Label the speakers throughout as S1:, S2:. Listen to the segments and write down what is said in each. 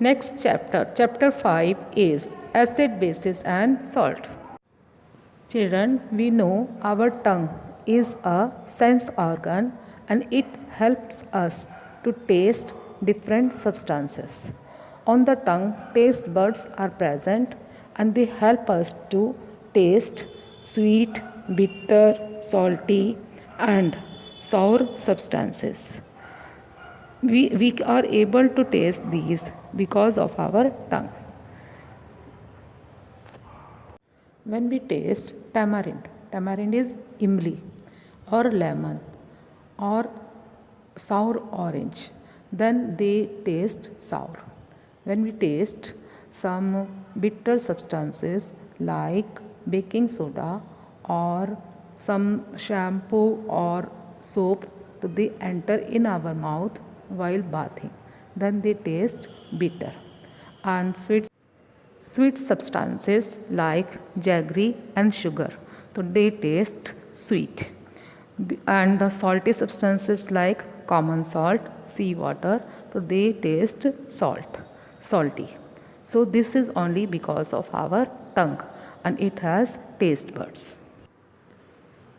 S1: Next chapter, chapter 5 is acid, bases and salt. Children, we know our tongue is a sense organ and it helps us to taste different substances. On the tongue, taste buds are present and they help us to taste sweet, bitter, salty, and sour substances. We are able to taste these because of our tongue. When we taste tamarind is imli or lemon or sour orange, then they taste sour. When we taste some bitter substances like baking soda or some shampoo or soap, they enter in our mouth while bathing, then they taste bitter. And sweet substances like jaggery and sugar, so they taste sweet. And the salty substances like common salt, seawater, so they taste salty. So this is only because of our tongue and it has taste buds.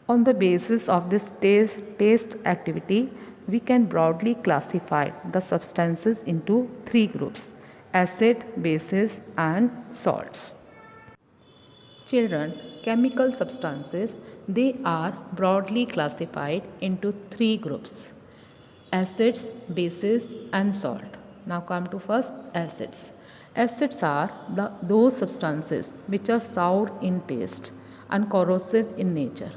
S1: On the basis of this taste activity, we can broadly classify the substances into three groups: acid, bases, and salts. Children, chemical substances, they are broadly classified into three groups: acids, bases, and salt. Now come to first acids. Acids are those substances which are sour in taste and corrosive in nature.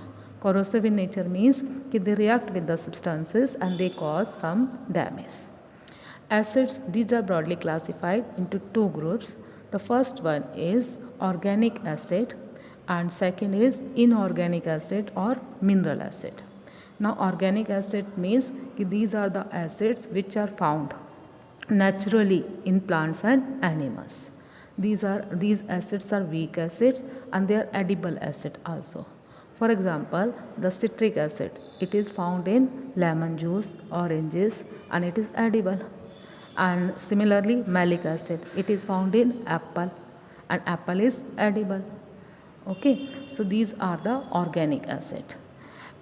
S1: Corrosive in nature means that they react with the substances and they cause some damage. Acids, these are broadly classified into two groups. The first one is organic acid and second is inorganic acid or mineral acid. Now organic acid means that these are the acids which are found naturally in plants and animals. These acids are weak acids and they are edible acid also. For example, the citric acid, it is found in lemon juice, oranges, and it is edible. And similarly, malic acid, it is found in apple and apple is edible. Okay, so these are the organic acid.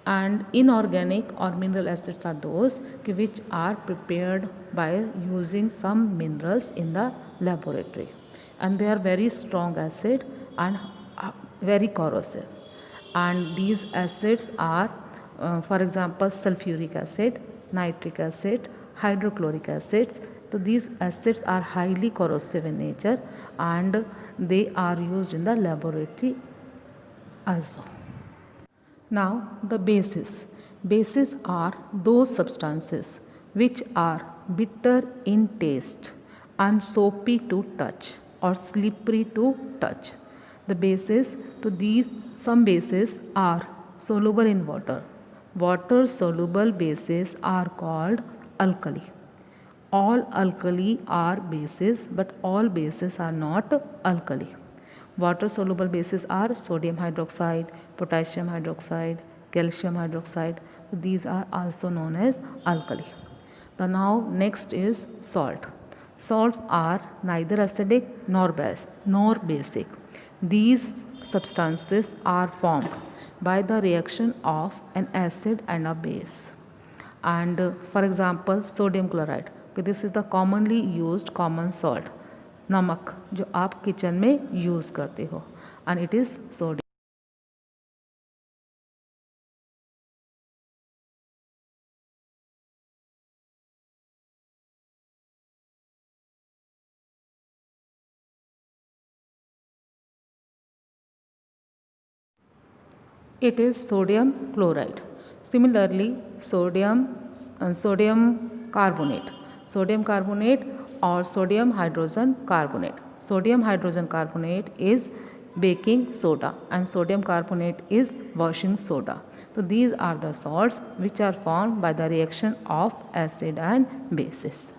S1: And inorganic or mineral acids are those which are prepared by using some minerals in the laboratory, and they are very strong acid and very corrosive. And these acids are for example sulfuric acid, nitric acid, hydrochloric acids. So these acids are highly corrosive in nature and they are used in the laboratory also. Now the bases. Bases are those substances which are bitter in taste and soapy to touch or slippery to touch. The bases, to these some bases are soluble in water. Water soluble bases are called alkali. All alkali are bases, but all bases are not alkali. Water soluble bases are sodium hydroxide, potassium hydroxide, calcium hydroxide. These are also known as alkali. The now next is salt. Salts are neither acidic nor basic. These substances are formed by the reaction of an acid and a base. And for example, sodium chloride. This is the commonly used common salt. नमक जो आप kitchen में use करते हो and it is sodium. It is sodium chloride. Similarly, sodium carbonate. Sodium carbonate or sodium hydrogen carbonate. Sodium hydrogen carbonate is baking soda and sodium carbonate is washing soda. So these are the salts which are formed by the reaction of acid and bases.